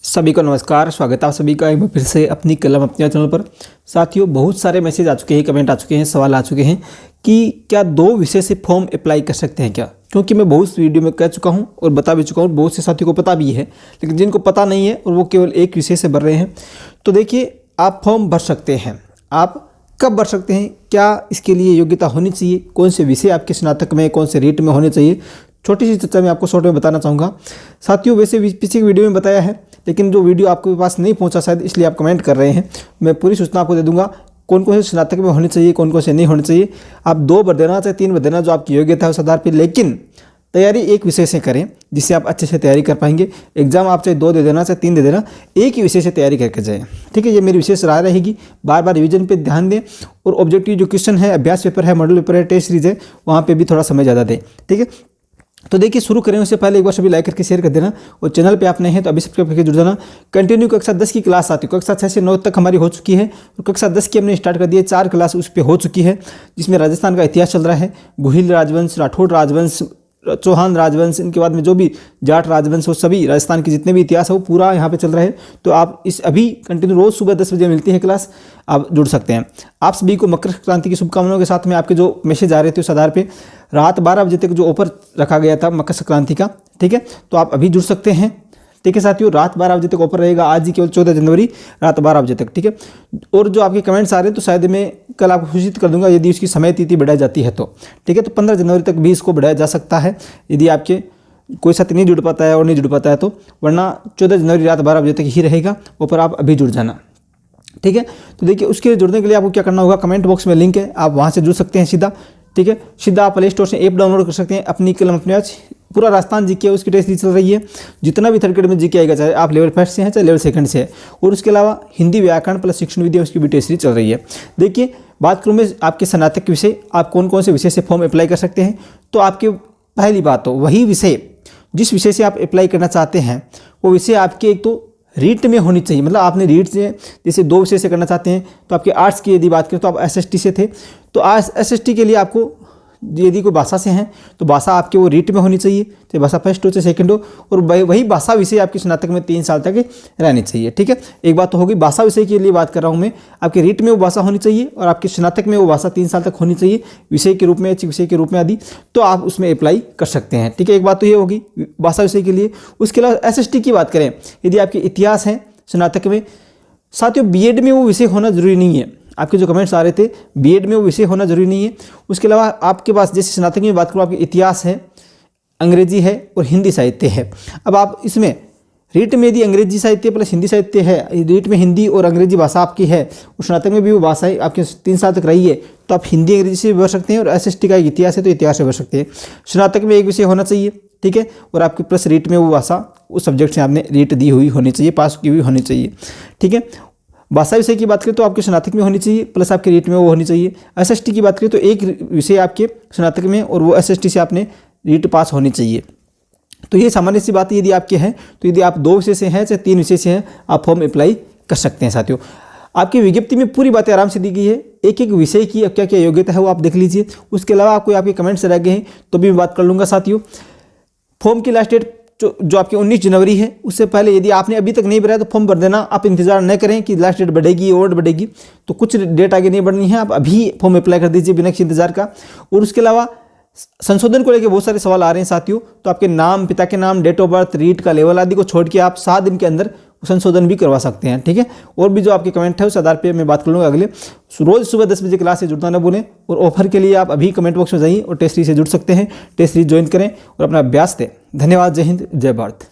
सभी को नमस्कार, स्वागत है आप सभी का एक बार फिर से अपनी कलम अपने चैनल पर। साथियों, बहुत सारे मैसेज आ चुके हैं, कमेंट आ चुके हैं, सवाल आ चुके हैं कि क्या दो विषय से फॉर्म अप्लाई कर सकते हैं क्या। क्योंकि मैं बहुत वीडियो में कह चुका हूं और बता भी चुका हूं, बहुत से साथियों को पता भी है, लेकिन जिनको पता नहीं है और वो केवल एक विषय से भर रहे हैं, तो देखिए आप फॉर्म भर सकते हैं। आप कब भर सकते हैं, क्या इसके लिए योग्यता होनी चाहिए, कौन से विषय आपके स्नातक में, कौन से रीट में होने चाहिए, छोटी सी चर्चा मैं आपको शॉर्ट में बताना चाहूँगा। साथियों, वैसे पिछले वीडियो में बताया है, लेकिन जो वीडियो आपके पास नहीं पहुंचा शायद, इसलिए आप कमेंट कर रहे हैं। मैं पूरी सूचना आपको दे दूंगा, कौन कौन से स्नातक में होने चाहिए, कौन कौन से नहीं होने चाहिए। आप 2 भर देना चाहे 3 भर देना, जो आपकी योग्यता है उस आधार पर, लेकिन तैयारी एक विषय से करें जिससे आप अच्छे से तैयारी कर पाएंगे। एग्जाम आप चाहे 2 दे देना चाहे 3 दे देना, एक ही विषय से तैयारी करके जाएं। ठीक है, ये मेरी विशेष राय रहेगी। बार बार रिवीजन पे ध्यान दें और ऑब्जेक्टिव जो क्वेश्चन है, अभ्यास पेपर है, मॉडल पेपर है, टेस्ट सीरीज है, वहाँ पे भी थोड़ा समय ज़्यादा दें। ठीक है, तो देखिए शुरू करें उससे पहले एक बार सभी लाइक करके शेयर कर देना, और चैनल पे आप नए हैं तो अभी सब्सक्राइब करके जुड़ जाना। कंटिन्यू कक्षा 10 की क्लास आती है, कक्षा 6 से 9 तक हमारी हो चुकी है, और कक्षा 10 की हमने स्टार्ट कर दी है। 4 क्लास उस पर हो चुकी है, जिसमें राजस्थान का इतिहास चल रहा है, गुहिल राजवंश, राठौड़ राजवंश, चौहान राजवंश, इनके बाद में जो भी जाट राजवंश, वो सभी राजस्थान के जितने भी इतिहास है वो पूरा यहाँ पे चल रहा है। तो आप इस अभी कंटिन्यू रोज़ सुबह 10 बजे मिलती है क्लास, आप जुड़ सकते हैं। आप सभी को मकर संक्रांति की शुभकामनाओं के साथ में आपके जो मैसेज आ रहे थे उस आधार पे रात 12 बजे तक जो ऑफर रखा गया था मकर संक्रांति का, ठीक है, तो आप अभी जुड़ सकते हैं। ठीक है साथियों, रात 12 बजे तक ऑफर रहेगा, आज ही केवल 14 जनवरी रात 12 बजे तक। ठीक है, और जो आपके कमेंट्स आ रहे हैं तो शायद मैं कल आपको सूचित कर दूंगा यदि उसकी समय तिथि बढ़ाई जाती है तो। ठीक है, तो 15 जनवरी तक भी इसको बढ़ाया जा सकता है यदि आपके कोई साथी नहीं जुड़ पाता है और नहीं जुड़ पाता है तो, वरना 14 जनवरी रात 12 बजे तक ही रहेगा ऑफर, आप अभी जुड़ जाना। ठीक है, तो देखिए उसके जुड़ने के लिए आपको क्या करना होगा, कमेंट बॉक्स में लिंक है, आप वहाँ से जुड़ सकते हैं सीधा। ठीक है, सीधा आप प्ले स्टोर से ऐप डाउनलोड कर सकते हैं, अपनी कलम अपने आज। पूरा राजस्थान जीके उसकी टेस्ट सीरीज चल रही है, जितना भी थर्ड ग्रेड में जीके आएगा, चाहे आप लेवल फर्स्ट से हैं चाहे लेवल सेकंड से है, और उसके अलावा हिंदी व्याकरण प्लस शिक्षण विद्या उसकी भी टेस्ट सीरीज चल रही है। देखिए बात करूँ मैं आपके स्नातक के विषय, आप कौन कौन से विषय से फॉर्म अप्लाई कर सकते हैं। तो आपके पहली बात तो वही विषय जिस विषय से आप अप्लाई करना चाहते हैं वो विषय आपके एक तो रीट में होनी चाहिए। मतलब आपने रीट से जैसे 2 विषय से करना चाहते हैं, तो आपके आर्ट्स की यदि बात करें तो आप एसएसटी से थे, तो आज एसएसटी के लिए आपको यदि कोई भाषा से हैं तो भाषा आपके वो रीट में होनी चाहिए, चाहे भाषा फर्स्ट हो चाहे सेकंड हो, और वही भाषा विषय आपके स्नातक में 3 साल तक रहनी चाहिए। ठीक है, एक बात तो होगी, भाषा विषय के लिए बात कर रहा हूँ मैं, आपके रीट में वो भाषा होनी चाहिए और आपके स्नातक में वो भाषा 3 साल तक होनी चाहिए विषय के रूप में, विषय के रूप में आदि, तो आप उसमें अप्लाई कर सकते हैं। ठीक है, एक बात तो ये होगी भाषा विषय के लिए। उसके अलावा एसएसटी की बात करें, यदि आपके इतिहास हैं स्नातक में, साथियों बीएड में वो विषय होना जरूरी नहीं है। आपके जो कमेंट्स आ रहे थे, बीएड में वो विषय होना जरूरी नहीं है। उसके अलावा आपके पास जैसे स्नातक में बात करूँ, आपके इतिहास है, अंग्रेजी है और हिंदी साहित्य है। अब आप इसमें रीट में यदि अंग्रेजी साहित्य प्लस हिंदी साहित्य है, रीट में हिंदी और अंग्रेजी भाषा आपकी है, और स्नातक में भी वो भाषा आपके 3 साल तक रही है, तो आप हिंदी अंग्रेजी से भी भर सकते हैं, और एसएसटी का इतिहास है तो इतिहास से भर सकते हैं। स्नातक में एक विषय होना चाहिए, ठीक है, और आपके प्लस रीट में वो भाषा उस सब्जेक्ट से आपने रीट दी हुई होनी चाहिए, पास की हुई होनी चाहिए। ठीक है, भाषा विषय की बात करें तो आपके स्नातक में होनी चाहिए, प्लस आपके रीट में वो होनी चाहिए। एसएसटी की बात करें तो एक विषय आपके स्नातक में और वो एसएसटी से आपने रीट पास होनी चाहिए। तो ये सामान्य सी बात है यदि आपके हैं, तो यदि आप 2 विषय से हैं चाहे 3 विषय से हैं, आप फॉर्म अप्लाई कर सकते हैं। साथियों, आपकी विज्ञप्ति में पूरी बातें आराम से दी गई है, एक एक विषय की क्या क्या योग्यता है वो आप देख लीजिए। उसके अलावा आपको आपके कमेंट्स रह गए हैं तो भी मैं बात कर लूँगा। साथियों, फॉर्म की लास्ट डेट जो आपकी 19 जनवरी है, उससे पहले यदि आपने अभी तक नहीं भरा है तो फॉर्म भर देना। आप इंतजार न करें कि लास्ट डेट बढ़ेगी और बढ़ेगी, तो कुछ डेट आगे नहीं बढ़नी है, आप अभी फॉर्म अप्लाई कर दीजिए बिना किसी इंतजार का। और उसके अलावा संशोधन को लेकर बहुत सारे सवाल आ रहे हैं साथियों, तो आपके नाम, पिता के नाम, डेट ऑफ बर्थ, रीट का लेवल आदि को छोड़ के आप 7 दिन के अंदर संशोधन भी करवा सकते हैं। ठीक है, और भी जो आपके कमेंट है उस आधार पे मैं बात कर लूँगा अगले। रोज़ सुबह 10 बजे क्लास से जुड़ना न भूलें, और ऑफर के लिए आप अभी कमेंट बॉक्स में जाइए और टेस्ट सीरीज से जुड़ सकते हैं, टेस्ट सीरीज ज्वाइन करें और अपना अभ्यास दें। धन्यवाद, जय हिंद, जय भारत।